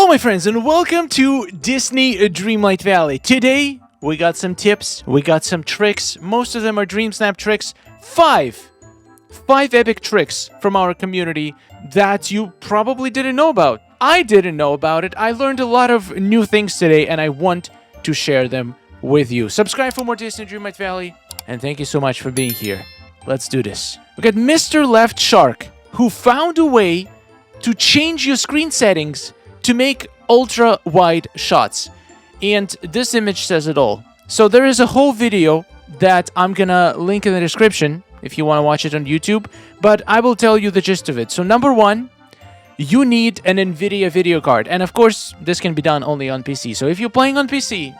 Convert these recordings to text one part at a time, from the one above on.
Hello my friends and welcome to Disney Dreamlight Valley. Today we got some tips, we got some tricks. Most of them are DreamSnap tricks. Five epic tricks from our community that you probably didn't know about. I didn't know about it. I learned a lot of new things today and I want to share them with you. Subscribe for more Disney Dreamlight Valley and thank you so much for being here. Let's do this. We got Mr. Left Shark who found a way to change your screen settings to make ultra-wide shots. And this image says it all. So there is a whole video that I'm gonna link in the description if you want to watch it on YouTube, but I will tell you the gist of it. So number one, you need an NVIDIA video card. And of course, this can be done only on PC. So if you're playing on PC,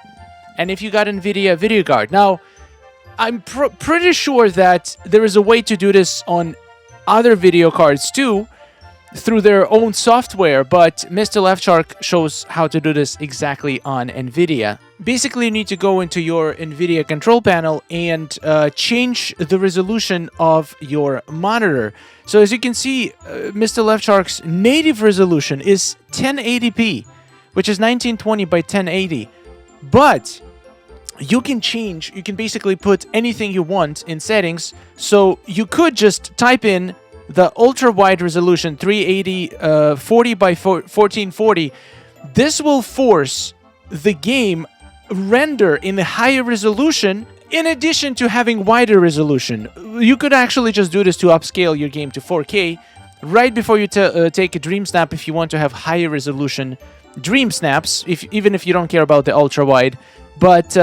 and if you got NVIDIA video card, now, I'm pretty sure that there is a way to do this on other video cards too, through their own software, but Mr. Left Shark shows how to do this exactly on NVIDIA. Basically, you need to go into your NVIDIA control panel and change the resolution of your monitor. So as you can see, Mr. Left Shark's native resolution is 1080p, which is 1920 by 1080. But you can basically put anything you want in settings. So you could just type in the ultra-wide resolution 380 40 by 1440. This will force the game render in a higher resolution in addition to having wider resolution. You could actually just do this to upscale your game to 4K right before you take a dream snap if you want to have higher resolution dream snaps, even if you don't care about the ultra-wide. But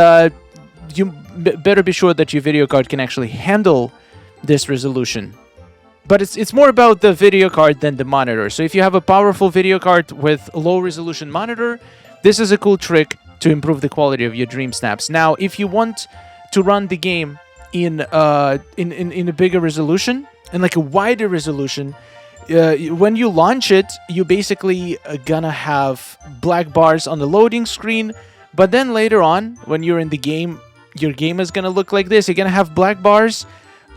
you better be sure that your video card can actually handle this resolution. But it's more about the video card than the monitor. So if you have a powerful video card with a low resolution monitor, this is a cool trick to improve the quality of your dream snaps. Now, if you want to run the game in a bigger resolution, and like a wider resolution, when you launch it, you basically gonna have black bars on the loading screen. But then later on, when you're in the game, your game is gonna look like this. You're gonna have black bars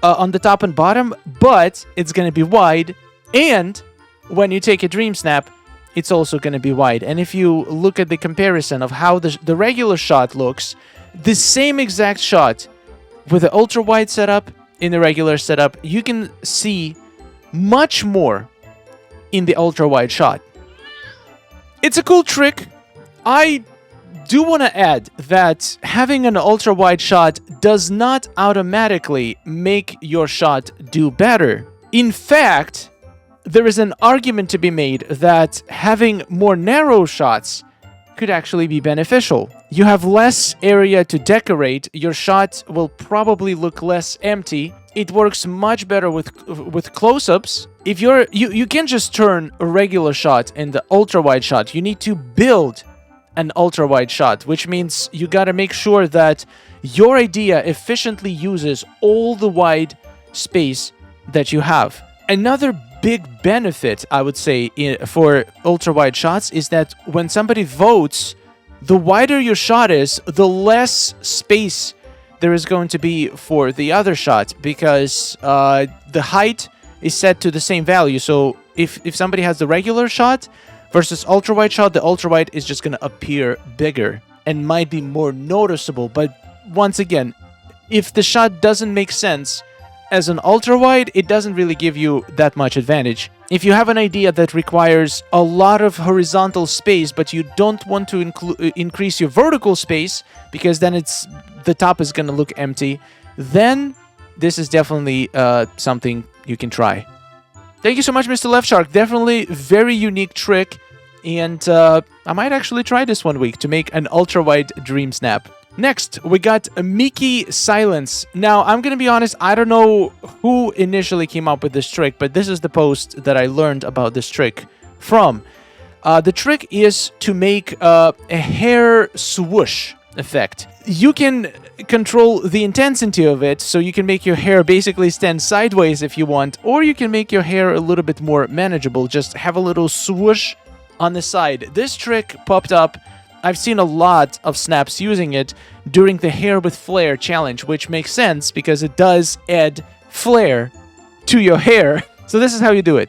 on the top and bottom, but it's going to be wide, and when you take a dream snap, it's also going to be wide. And if you look at the comparison of how the regular shot looks, the same exact shot with the ultra wide setup in the regular setup, you can see much more in the ultra wide shot. It's a cool trick. I do want to add that having an ultra-wide shot does not automatically make your shot do better. In fact, there is an argument to be made that having more narrow shots could actually be beneficial. You have less area to decorate, your shot will probably look less empty. It works much better with close-ups. If you can't just turn a regular shot in the ultra-wide shot, you need to build an ultra-wide shot, which means you gotta make sure that your idea efficiently uses all the wide space that you have. Another big benefit, I would say, for ultra-wide shots is that when somebody votes, the wider your shot is, the less space there is going to be for the other shot, because the height is set to the same value. So if somebody has the regular shot versus ultra-wide shot, the ultra-wide is just going to appear bigger and might be more noticeable. But once again, if the shot doesn't make sense as an ultra-wide, it doesn't really give you that much advantage. If you have an idea that requires a lot of horizontal space, but you don't want to increase your vertical space, because then the top is going to look empty, then this is definitely something you can try. Thank you so much, Mr. Left Shark. Definitely very unique trick. And I might actually try this one week to make an ultra-wide dream snap. Next, we got Mickey Silence. Now, I'm going to be honest, I don't know who initially came up with this trick, but this is the post that I learned about this trick from. The trick is to make a hair swoosh effect. You can control the intensity of it, so you can make your hair basically stand sideways if you want, or you can make your hair a little bit more manageable. Just have a little swoosh on the side. This trick popped up. I've seen a lot of snaps using it during the Hair with Flair challenge, which makes sense because it does add flair to your hair. So this is how you do it.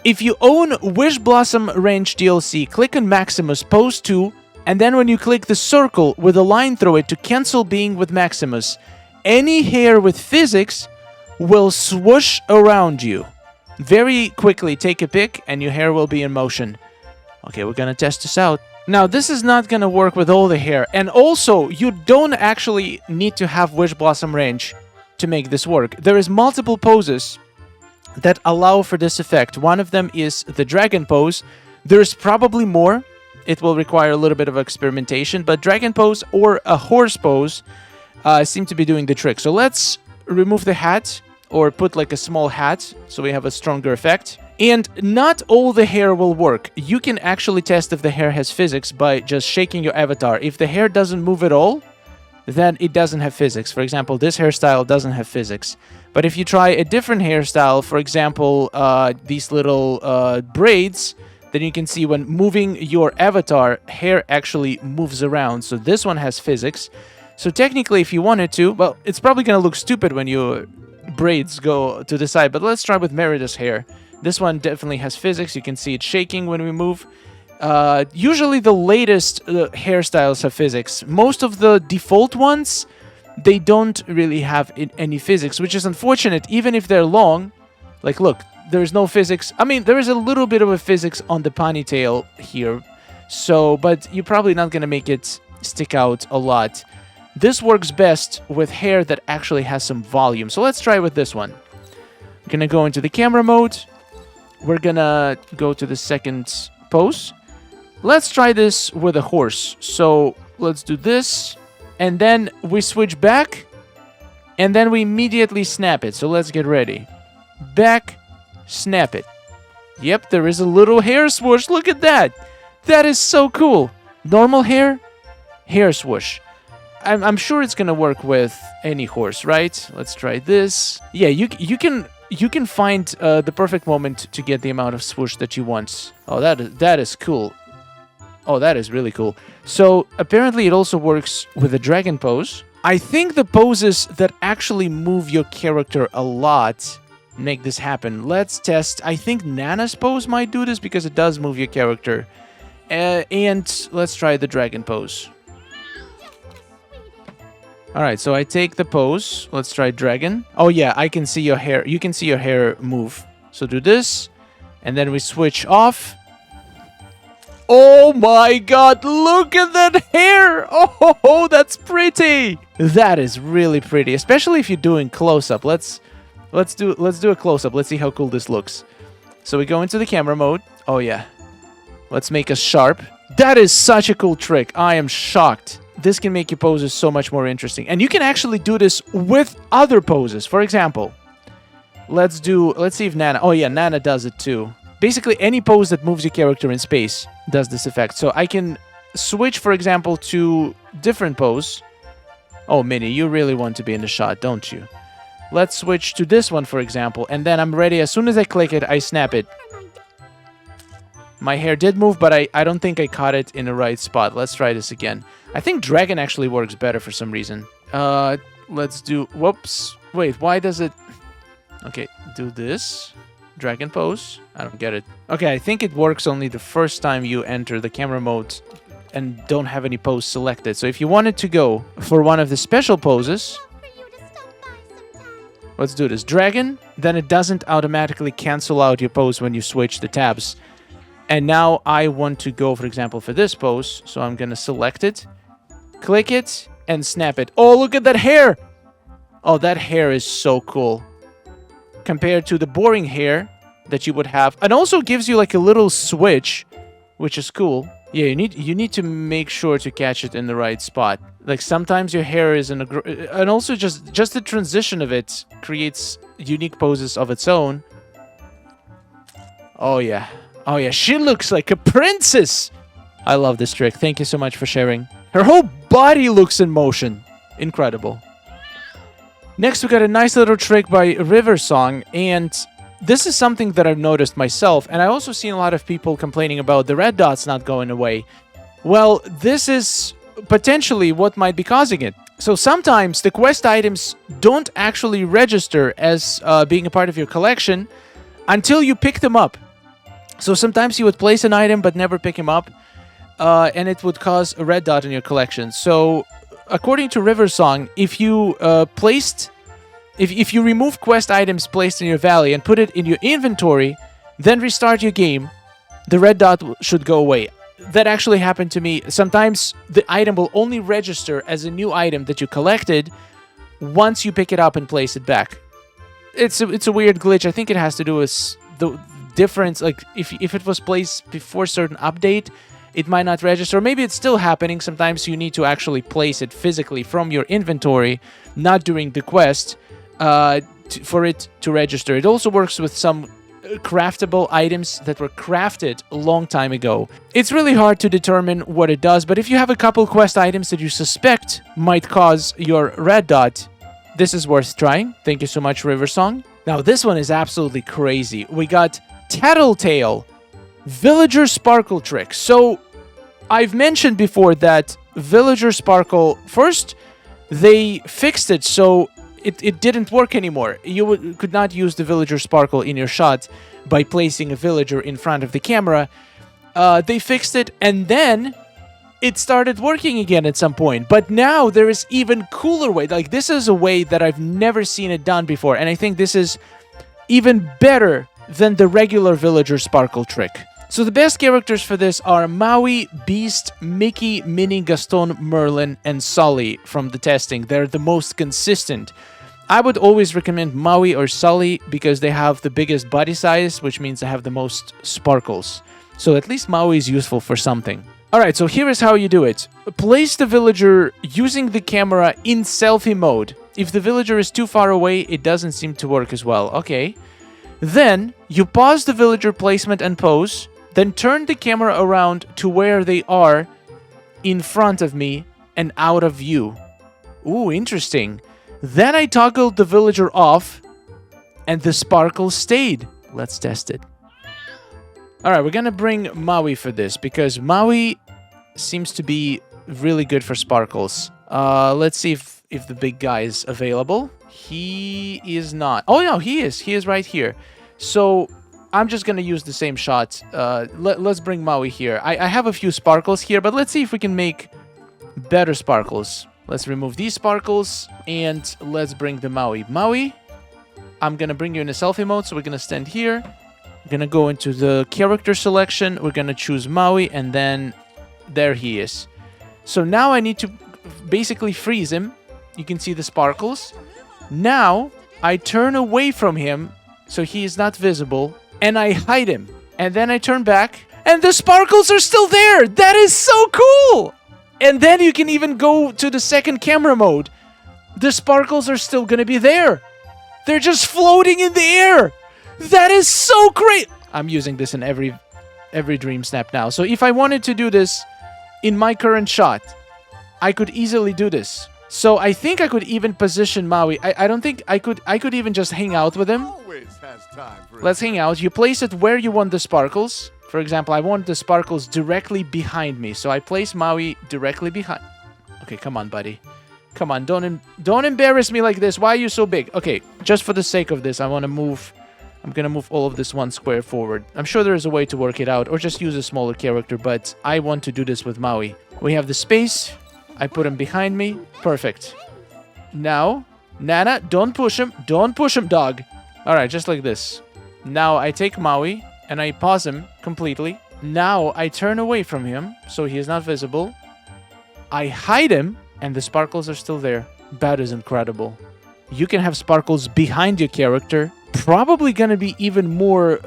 If you own Wish Blossom Ranch DLC, click on Maximus, pose 2, and then when you click the circle with a line through it to cancel being with Maximus, any hair with physics will swoosh around you. Very quickly, take a pic, and your hair will be in motion. Okay, we're gonna test this out. Now, this is not gonna work with all the hair, and also, you don't actually need to have Wish Blossom Range to make this work. There is multiple poses that allow for this effect. One of them is the dragon pose. There's probably more. It will require a little bit of experimentation, but dragon pose or a horse pose seem to be doing the trick. So let's remove the hat or put like a small hat so we have a stronger effect. And not all the hair will work. You can actually test if the hair has physics by just shaking your avatar. If the hair doesn't move at all, then it doesn't have physics. For example, this hairstyle doesn't have physics. But if you try a different hairstyle, for example, these little braids, then you can see when moving your avatar, hair actually moves around. So this one has physics. So technically, if you wanted to, well, it's probably going to look stupid when your braids go to the side. But let's try with Merida's hair. This one definitely has physics. You can see it shaking when we move. Usually the latest hairstyles have physics. Most of the default ones, they don't really have any physics, which is unfortunate, even if they're long. Like, look, there's no physics. I mean, there is a little bit of a physics on the ponytail here, so, but you're probably not going to make it stick out a lot. This works best with hair that actually has some volume. So let's try with this one. We're going to go into the camera mode. We're going to go to the second pose. Let's try this with a horse. So let's do this. And then we switch back. And then we immediately snap it. So let's get ready. Back, snap it. Yep, there is a little hair swoosh. Look at that. That is so cool. Normal hair, hair swoosh. I'm sure it's going to work with any horse, right? Let's try this. Yeah, you can find the perfect moment to get the amount of swoosh that you want. Oh, that is cool. Oh, that is really cool. So, apparently it also works with the dragon pose. I think the poses that actually move your character a lot make this happen. Let's test. I think Nana's pose might do this because it does move your character. And let's try the dragon pose. Alright, so I take the pose. Let's try dragon. Oh yeah, I can see your hair. You can see your hair move. So do this. And then we switch off. Oh my god, look at that hair! Oh, that's pretty! That is really pretty, especially if you're doing close-up. Let's do a close-up. Let's see how cool this looks. So we go into the camera mode. Oh yeah. Let's make us sharp. That is such a cool trick. I am shocked. This can make your poses so much more interesting. And you can actually do this with other poses. For example, let's see if Nana... Oh yeah, Nana does it too. Basically, any pose that moves your character in space does this effect. So I can switch, for example, to different pose. Oh, Minnie, you really want to be in the shot, don't you? Let's switch to this one, for example, and then I'm ready. As soon as I click it, I snap it. My hair did move, but I don't think I caught it in the right spot. Let's try this again. I think dragon actually works better for some reason. Let's do... Whoops. Wait, why does it... Okay, do this. Dragon pose. I don't get it. Okay, I think it works only the first time you enter the camera mode and don't have any pose selected. So if you wanted to go for one of the special poses... Let's do this. Dragon, then it doesn't automatically cancel out your pose when you switch the tabs. And now I want to go, for example, for this pose. So I'm going to select it, click it, and snap it. Oh, look at that hair! Oh, that hair is so cool. Compared to the boring hair that you would have. And also gives you like a little switch, which is cool. Yeah, you need to make sure to catch it in the right spot. Like sometimes your hair is in a... And also just the transition of it creates unique poses of its own. Oh yeah. Oh yeah, she looks like a princess! I love this trick. Thank you so much for sharing. Her whole body looks in motion. Incredible. Next, we got a nice little trick by River Song, and this is something that I've noticed myself, and I also seen a lot of people complaining about the red dots not going away. Well, this is potentially what might be causing it. So sometimes the quest items don't actually register as being a part of your collection until you pick them up. So sometimes you would place an item but never pick him up, and it would cause a red dot in your collection. So according to River Song, if you if you remove quest items placed in your valley and put it in your inventory, then restart your game, the red dot should go away. That actually happened to me. Sometimes the item will only register as a new item that you collected once you pick it up and place it back. It's a weird glitch. I think it has to do with the difference. Like if it was placed before certain update, it might not register. Or maybe it's still happening. Sometimes you need to actually place it physically from your inventory, not during the quest, for it to register. It also works with some craftable items that were crafted a long time ago. It's really hard to determine what it does, but if you have a couple quest items that you suspect might cause your red dot, this is worth trying. Thank you so much, Riversong. Now, this one is absolutely crazy. We got Tattletale, Villager Sparkle Trick. So, I've mentioned before that Villager Sparkle, first, they fixed it so it didn't work anymore. You could not use the Villager Sparkle in your shot by placing a villager in front of the camera. They fixed it, and then it started working again at some point. But now there is even cooler way. Like, this is a way that I've never seen it done before, and I think this is even better than the regular Villager Sparkle trick. So the best characters for this are Maui, Beast, Mickey, Minnie, Gaston, Merlin, and Sully from the testing. They're the most consistent. I would always recommend Maui or Sully because they have the biggest body size, which means they have the most sparkles. So at least Maui is useful for something. Alright, so here is how you do it. Place the villager using the camera in selfie mode. If the villager is too far away, it doesn't seem to work as well. Okay. Then, you pause the villager placement and pose, then turn the camera around to where they are in front of me and out of view. Ooh, interesting. Then I toggled the villager off, and the sparkle stayed. Let's test it. Alright, we're gonna bring Maui for this, because Maui seems to be really good for sparkles. Let's see if the big guy is available. He is not. Oh, no, he is. He is right here. So, I'm just gonna use the same shot. Let's bring Maui here. I have a few sparkles here, but let's see if we can make better sparkles. Let's remove these sparkles, and let's bring the Maui. Maui, I'm gonna bring you in a selfie mode, so we're gonna stand here. We're gonna go into the character selection. We're gonna choose Maui, and then there he is. So now I need to basically freeze him. You can see the sparkles. Now, I turn away from him, so he is not visible, and I hide him. And then I turn back, and the sparkles are still there! That is so cool! And then you can even go to the second camera mode. The sparkles are still gonna be there. They're just floating in the air! That is so great! I'm using this in every dream snap now. So if I wanted to do this in my current shot, I could easily do this. So I think I could even position Maui. I don't think I could even just hang out with him. Let's hang out. You place it where you want the sparkles. For example, I want the sparkles directly behind me. So I place Maui directly behind. Okay, come on, buddy. Come on, don't embarrass me like this. Why are you so big? Okay, just for the sake of this, I want to move. I'm going to move all of this one square forward. I'm sure there is a way to work it out, or just use a smaller character, but I want to do this with Maui. We have the space. I put him behind me. Perfect. Now, Nana, don't push him. Don't push him, dog. All right, just like this. Now I take Maui, and I pause him completely. Now I turn away from him, so he is not visible. I hide him, and the sparkles are still there. That is incredible. You can have sparkles behind your character. Probably gonna be even more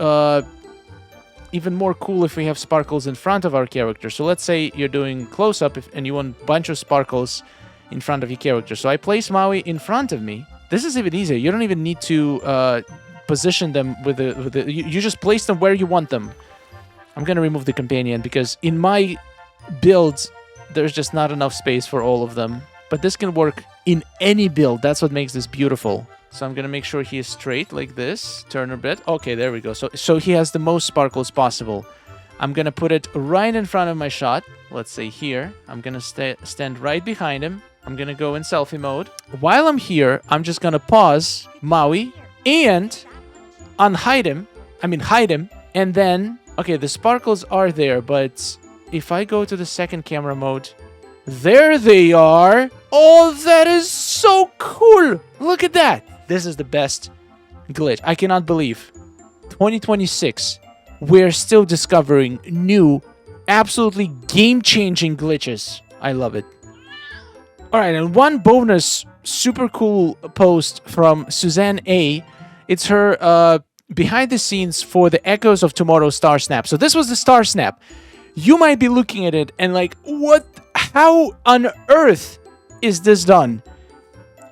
cool if we have sparkles in front of our character. So let's say you're doing close-up and you want a bunch of sparkles in front of your character. So I place Maui in front of me. This is even easier. You don't even need to position them with the. You just place them where you want them. I'm gonna remove the companion because in my build there's just not enough space for all of them. But this can work in any build. That's what makes this beautiful. So I'm gonna make sure he is straight like this. Turn a bit. Okay, there we go. So he has the most sparkles possible. I'm gonna put it right in front of my shot. Let's say here. I'm gonna stand right behind him. I'm gonna go in selfie mode. While I'm here, I'm just gonna pause Maui and hide him, and then Okay, the sparkles are there, but if I go to the second camera mode, there they are. Oh, that is so cool. Look at that. This is the best glitch. I cannot believe 2026, we're still discovering new, absolutely game-changing glitches. I love it. All right, and one bonus super cool post from Suzanne A. It's her behind the scenes for the Echoes of Tomorrow Star Snap. So this was the Star Snap. You might be looking at it and like, what? How on earth is this done?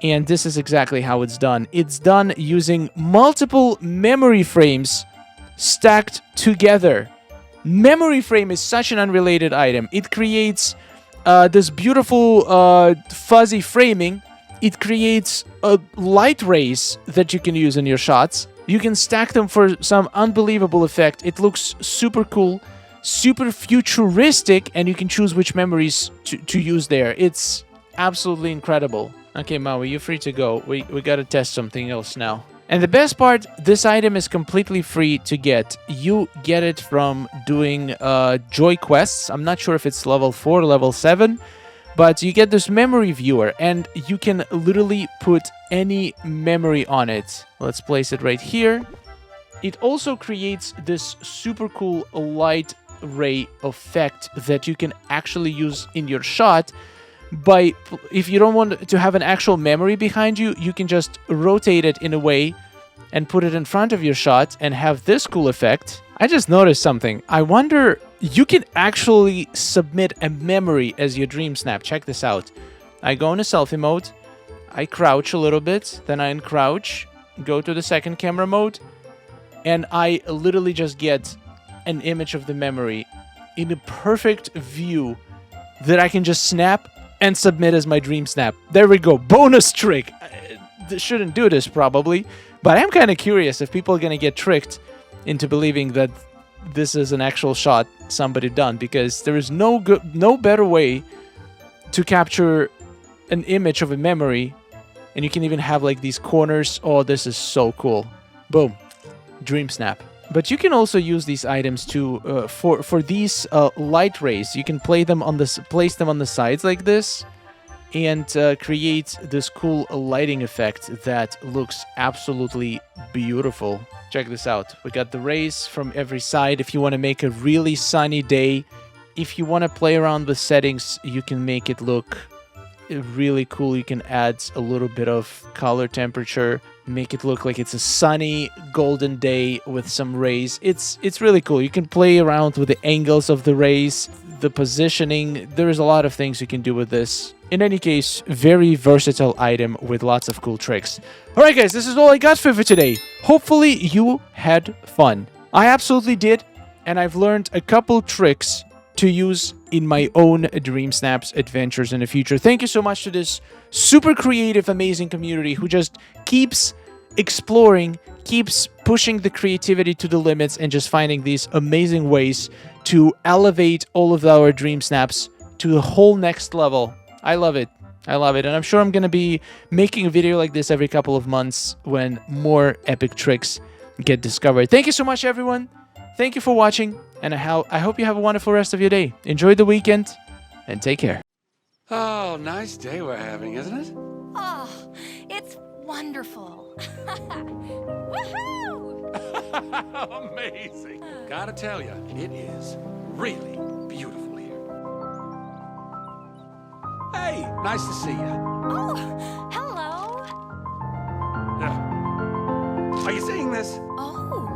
And this is exactly how it's done. It's done using multiple memory frames stacked together. Memory frame is such an unrelated item. It creates this beautiful fuzzy framing. It creates light rays that you can use in your shots. You can stack them for some unbelievable effect. It looks super cool, super futuristic, and you can choose which memories to use there. It's absolutely incredible. Okay, Maui, you're free to go. We gotta test something else now. And the best part, this item is completely free to get. You get it from doing Joy Quests. I'm not sure if it's level 4 or level 7, but you get this memory viewer, and you can literally put any memory on it. Let's place it right here. It also creates this super cool light ray effect that you can actually use in your shot. If you don't want to have an actual memory behind you, you can just rotate it in a way and put it in front of your shot and have this cool effect. I just noticed something. I wonder, you can actually submit a memory as your dream snap. Check this out. I go into selfie mode, I crouch a little bit, then I uncrouch, go to the second camera mode, and I literally just get an image of the memory in a perfect view that I can just snap and submit as my dream snap. There we go. Bonus trick. I shouldn't do this probably, but I'm kind of curious if people are going to get tricked into believing that this is an actual shot somebody done, because there is no better way to capture an image of a memory, and you can even have like these corners. Oh, this is so cool. Boom. Dream snap. But you can also use these items to for these light rays. You can place them on the sides like this, and create this cool lighting effect that looks absolutely beautiful. Check this out. We got the rays from every side. If you want to make a really sunny day, if you want to play around with settings, you can make it look really cool. You can add a little bit of color temperature, make it look like it's a sunny golden day with some rays. It's really cool. You can play around with the angles of the rays, the positioning. There's a lot of things you can do with this. In any case, very versatile item with lots of cool tricks. Alright guys, this is all I got for you today. Hopefully you had fun. I absolutely did, and I've learned a couple tricks to use in my own Dream Snaps adventures in the future. Thank you so much to this super creative, amazing community who just keeps exploring, keeps pushing the creativity to the limits, and just finding these amazing ways to elevate all of our Dream Snaps to a whole next level. I love it. I love it. And I'm sure I'm going to be making a video like this every couple of months when more epic tricks get discovered. Thank you so much, everyone. Thank you for watching, and I hope you have a wonderful rest of your day. Enjoy the weekend, and take care. Oh, nice day we're having, isn't it? Oh, it's wonderful. Woohoo! Amazing. Gotta tell you, it is really beautiful here. Hey, nice to see you. Oh, hello. Are you seeing this? Oh.